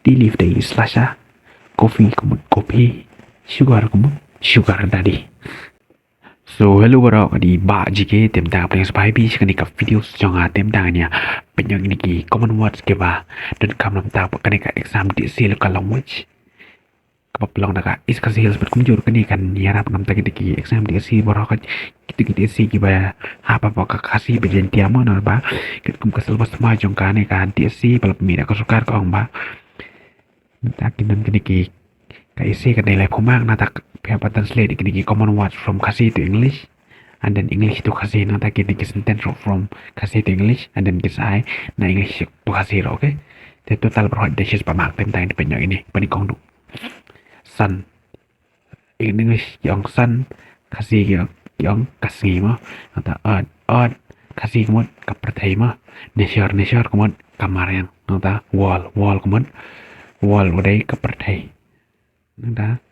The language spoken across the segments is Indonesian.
tea leaf day slasha, coffee kumut kopi, sugar kumut sugar daddy. So hello bro, di ba jike tem tang paling sepai bi sekali ka video jonga tem tangnya penyang ini ki Commonwealth ke ba dan kam nam ta pakane ka exam di sil ka language kapapelong naka is ka sil seperti kumjur kani kan nyarap nam ta ki exam di sil bro ka gitu si ki ba apa pa ka kasih bejen tiamo na ba ket kum kasel pas ma jong ka ne ka di si balap mi ka sukar ka ong ba ta kinan kani ki ka isi ka nilai pemang na tak pihak translate kini ki Commonwealth from kasih to English and then English to kasih na tak kini ki sentence from kasih to English and then kisah na English to kasih okay. Jadi total berhad desis pamak tem tang depenyo ini panikong du sun English yang sun kasih yang kasih mah atau earth kasih kemudian kepercayaan mah nature kemudian kamar yang atau wall kemudian wall udah kepercayaan nada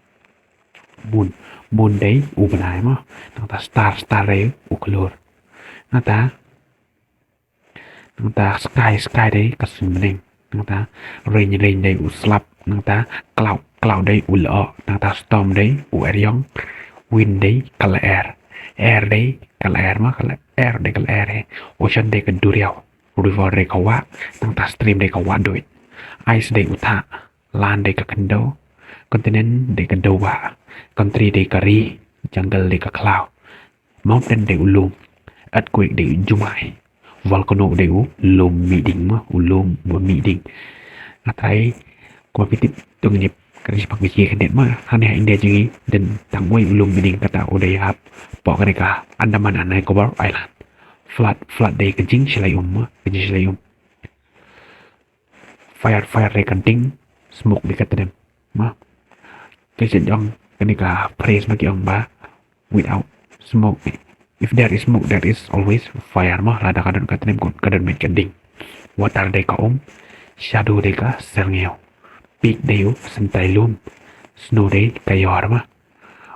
moon day ubenai mah nada star day uklur nada sky day kesumbing nada rain day uslap nada cloud day ulo nada storm day ueryong wind day kala air day kala air mah kala air day kala air ocean day keduriau river day kawa nada stream day kawa doit ice day uta land day kekendo continent day kedowa country day kari jungle day ke cloud mountain day ulum earthquake day jumai volcano day ulum meeting mah ulum meeting atai ko pitip tung nyep kari pak biji kedet mah hane India jingi dan tangwai ulum meeting kata udah hap pok kani ka Andaman and Nicobar Island flood day kejing mah kejing silayum fire day kenting smoke day katadem mah kasi dong kenika praise bagi ông ba without smoke if there is smoke there is always fire mah lada kadon katnem kadon met kending water day ka shadow day ka serngeo peak day sentai lum snow day kayor mah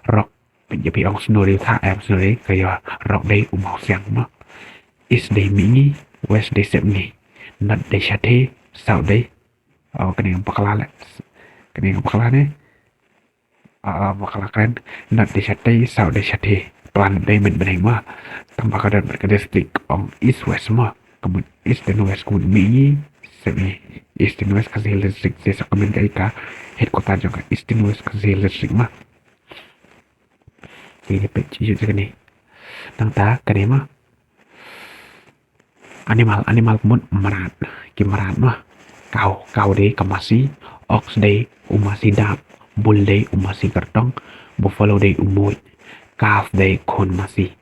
rock penjapi ong snow day tha snow day kayor rock day mau siang mah east day mingi west day sepni not day shate south day kening pakala ne bakal keren not deshate south deshate plan day men beneng mah tambah kadang berkada split on east west mah kemudian east dan west kemudian mingi semi east dan west kasih listrik desa kemudian kayak headquarter juga east dan west kasih listrik mah ini peci juga nih nang tak kene mah animal kemudian merat mah kau deh kemasi ox day umasi dap bull day umasi kertong buffalo day umuy calf day kon masih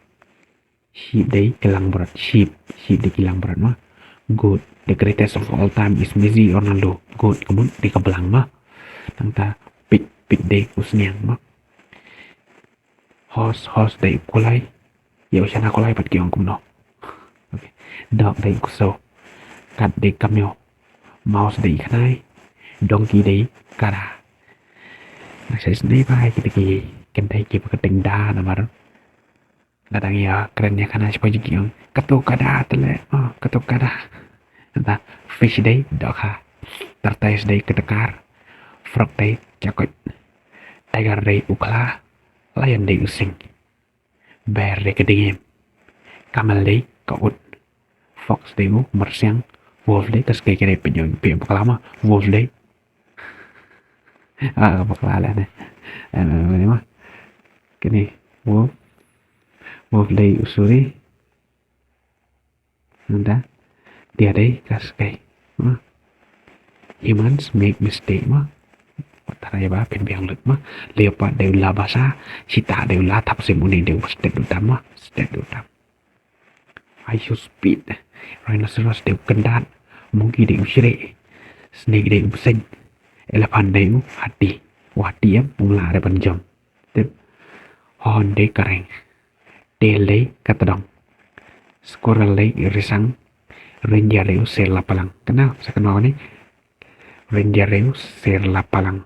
sheep day kilang berat sheep day kilang berat mah goat the greatest of all time is Messi Ronaldo goat kemudian di kebelang mah tangta pig day usniang mah horse day kulai ya usana kulai pat kiong kumno okay. Dog day kuso cat day kamyo mouse day kanai donkey day kara saya sendiri pak gitu kan tadi kita ketingda namar kadang ya kerennya karena supaya yang ketuk kada tele ketuk kada entah fish day doka tortoise day ketekar frog day cakot tiger day ukla lion day using bear day kedingin camel day kaut fox day mersiang wolf day terus kayak kira penyong lama wolf day bakal nih ini mah kini wolf day usuri nanda dia day kas kayak humans make mistake mah tara ya ba pen biang lut mah leopard day ulah basa sita day ulah tap semuni day step utama I use speed rhinoceros day kendat monkey day usire snake day useng elephant day hati ya mula ada panjang tip horn day kering tail day katadong squirrel day risang reindeer day ser lapalang kenal saya kenal nih reindeer day ser lapalang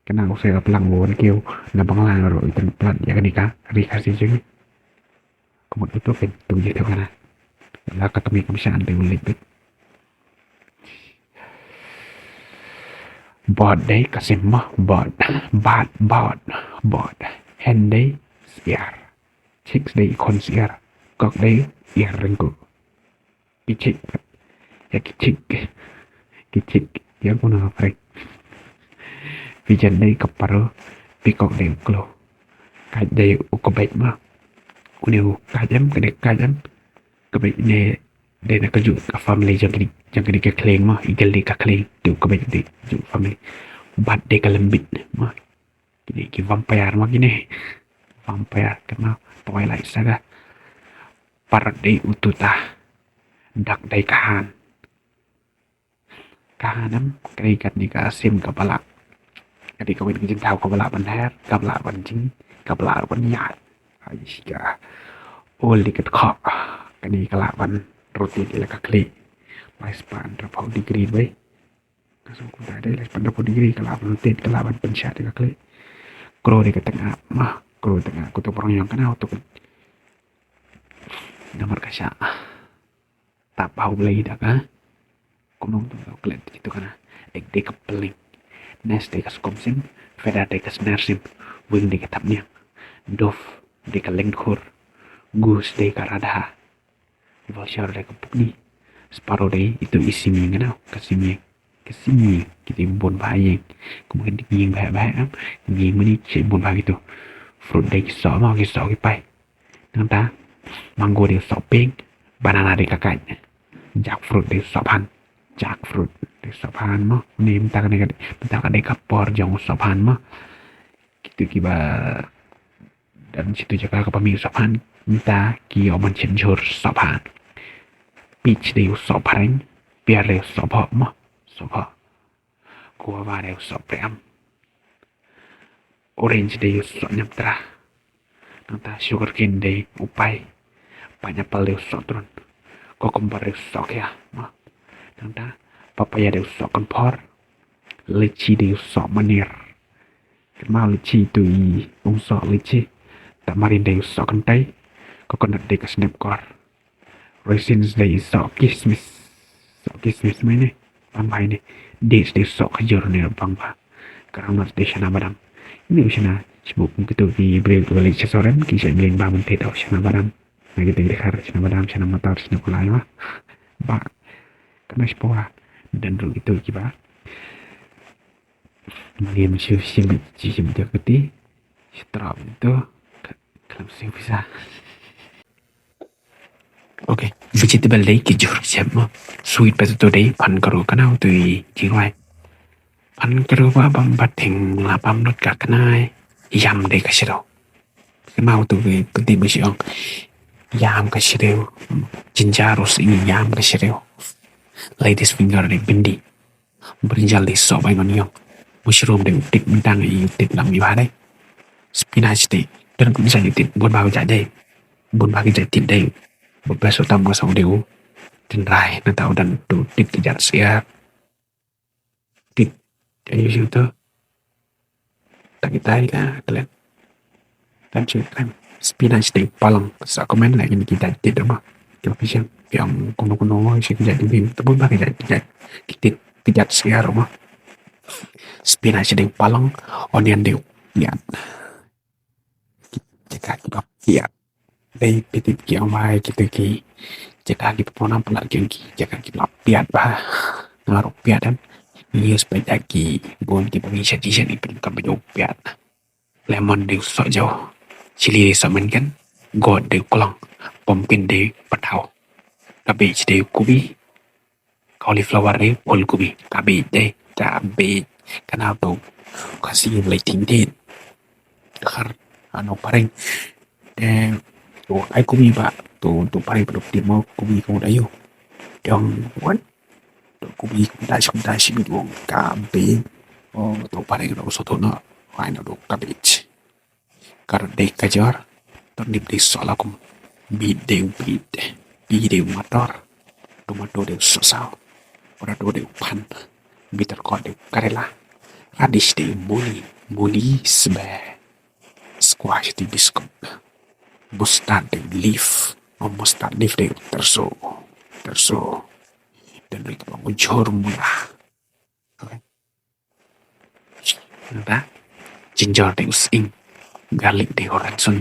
kenal ser lapalang bukan kêu là bằng làng rồi từng plan ya kenika rikasih juga kemudian itu kan tuh gitu kan lah kami kebiasaan day lebih bọt đấy kasim mah bọt bad bọt bọt hen đấy siar chicks đấy con siar cọc đấy siar rengku kicik ya kicik ya pun apa vijan đấy kaparo pikok đấy klo kaj đấy ukobek mah uniu kajam kedek kajam kebek ne de nak kaju ka family jang kini ka kleng mah igal di ka kleng tu kebek di ju family bat de ka lembit mah kini ki vampire mah kini vampire kenal Twilight Saga parat de ututa dak dai kahanam kerikat ni ka sim ka balak kadi ka win kijin tau ka balak ban her ka balak ban jing ka balak ban nyat ai ka ol diket kho kani ka la ban roti ila ka kli mai span rapau degree bai so ku da dai la span rapau degree ka la ban roti ka la ban penchat ka kli kro di ka tengah mah kro tengah ku tu perong yang kana tu nomor kasya tak bau lagi dah kan kunung tu kau keliat itu kana ek de ka peling nes de ka skomsim feda de ka snersim wing de ka tapnya dof de ka lengkhur gus de ka radha Voucher de ka pukni separuh de itu isi mi ngana kasimi kita bon bahayeng kemudian diging bahaya diging meni cek bon bahaya itu fruit de ki so ma ki so ki pai nang ta mango de so pink banana de ka kai jackfruit de so pan jackfruit de so pan mo ni minta ka de kapor jong so pan mo gitu kiba dan situ jaga ka pami so pan minta ki oman chen jor so pan peach de so pan pear de so pho mo so pho guava de so prem orange de so nyam tra nanta sugar cane de upai pineapple de so tron cucumber de so kya mo nanta papaya de so kon por lychee de so manir mau lychee tu i so lychee tamarind de so kon tai coconut de ka snap kor raisins de so kismis mai ne bang bai ne dates de so khajur ne bang ba groundnut de shana badam ini shana sibuk gitu ki break balik sesoren ki saya bilang bangun teh shana badam nah gitu dekar shana badam shana motor shana kulai mah ba karena sepoa dan dulu gitu ki ba Maliam sim dia keti strap itu kalau sih bisa Okay, vegetable đấy cái chỗ xem mà sweet potato đấy pan caro cái nào tùy chỉ ngoài pan caro qua băm bát thình là băm lót cả cái này yam đấy cái đâu cái màu tùy cái tìm cái gì yam cái đâu ginger rose ini yam cái đâu ladies finger đấy bindi berinjal di sop ay ngon yung mushroom đấy tip bintang ay tip lang iba đấy spinach đấy dan cũng bisa tip buat bawa jajan buat bagi jajan đấy một peso tam có 6 điều trên rai nó tạo thành đủ tích cái sẽ tích cho như siêu tơ tại cái tay là kalian dan cerita spinach di palang sa komen lagi kita tidak mah kita bisa yang kuno sih jadi bim tapi bagi jadi kita tidak share mah spinach di palang onion di lihat jika kita lihat đây petit kiểu mai kita ki jika kita pernah pelajari jika kita piat bah ngaruh piat dan ini sepeda ki bon kita bisa di sini penkan baju piat lemon đều sợ dầu chili đều sợ mình kan god đều kolong pumpkin đều bắt đầu cabbage đều kubi cauliflower đều full cabbage đây cabbage kenal tuh kasih lighting din kar ano paring tuh ay kubi ba tuh paring produktif mo kubi ko dayo yung what tuh kubi ko dahil si bidwong cabbage tuh paring no soto na ay no cabbage karena kajar ternip di solakum bideu motor tomato deu sosau potato deu pan bitter gourd deu karela radish deu muli sbe squash di biscuit mustard deu leaf mustard leaf deu terso dan mereka mengunjur murah Ba, ginger deus ing, garlic deus racun,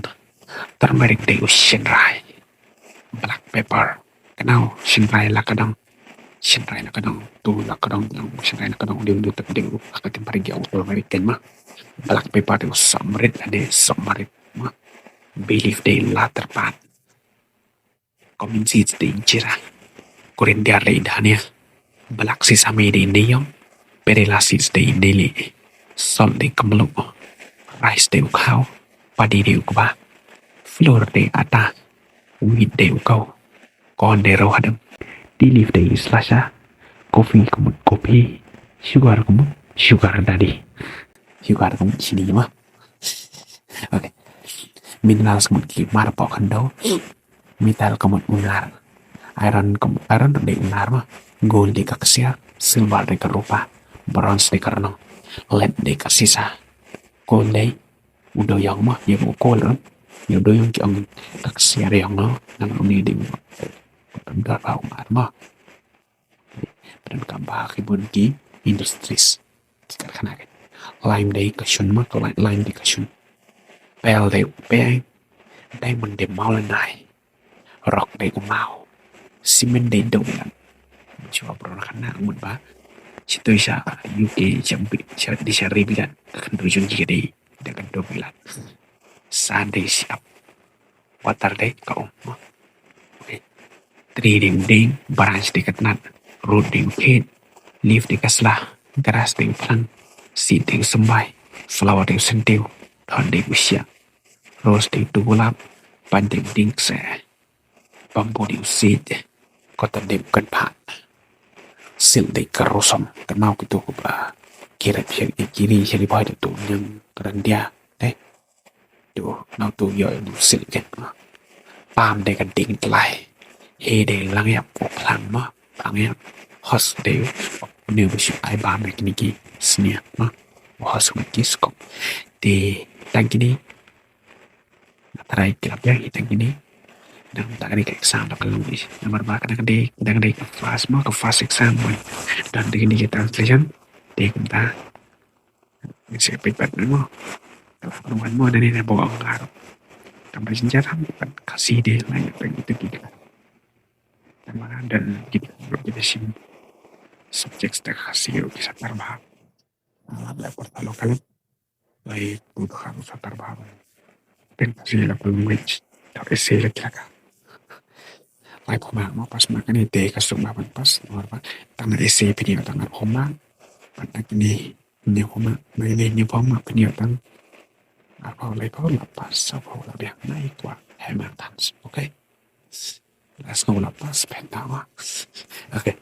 turmeric deus shinrai, black pepper, kenau shinrai lakadang, shinrai lakadang, tu lakadang, shinrai lakadang, deus tak deus, akatim parigi au turmeric ken ma, black pepper deus samrit ade samrit ma, belief de latar pat, common seeds de injera, coriander de dania, black sesame de indiyong, perilla seeds de indili, salt de kamlu, rice de ukau, padi de ukba, flour de ata, wheat de ukau, corn de rohadam, tea leaf de slasha, coffee kumut kopi, sugar kumut sugar daddy, sugar kumut sini mah. Oke, mineral kumut kimar pokando, metal kumut ular, iron de ular mah, gold de kaksiar, silver de kerupa, bronze de karno, lead de kasisa, gold de udah yang mah ya mau kolam ya udah yang jangan kaksiar yang no nang ini di udah bau mah dan kambah kibun ki industries kikar kana lime day kasun mah kalau lime day kasun pel day pe diamond day mau lenai rock day mau cement day dong lan coba pernah kana mun ba situ isa UK jambi di sari bilan akan tujuan jika day dengan domilan Sunday siap water day kau tree ding ding branch di ketnat root ding kid leaf di kaslah grass ding plant seed ding sembai flower ding sentiu thon ding usia rose ding tulap pan ding se bambu ding seed kota ding kan pat silk ding kerosom kenau gitu ba kira kiri kiri boy tu yang keren dia deh tu nau tu yo silk kan palm ding kan ding telai he de lang yap lang ma lang yap hos de ne bu shi ai ba me kini ki snia ma hos ma ki skop de tang kini try kelap ya kita gini dan tak ada exam tak kalau bis nomor berapa kadang de fast ma ke fast exam dan de ini kita translation de kita bisa pipat mo kalau mo dari ne bawa ngar tambah senjata kan kasih de lain itu kita dan kita sim subjek kasih bisa terbahak ada portal lokal baik untuk harus terbahak dan kasih level wage tak isi lagi lah lại của bạn nó pas makan ite kasuk ba pas normal tang isi pinio tang homa pada kini ni homa mai ni homa pinio tang apa lai ko lepas apa lebih naik kwa hemat tans oke let's go lepas pentawa oke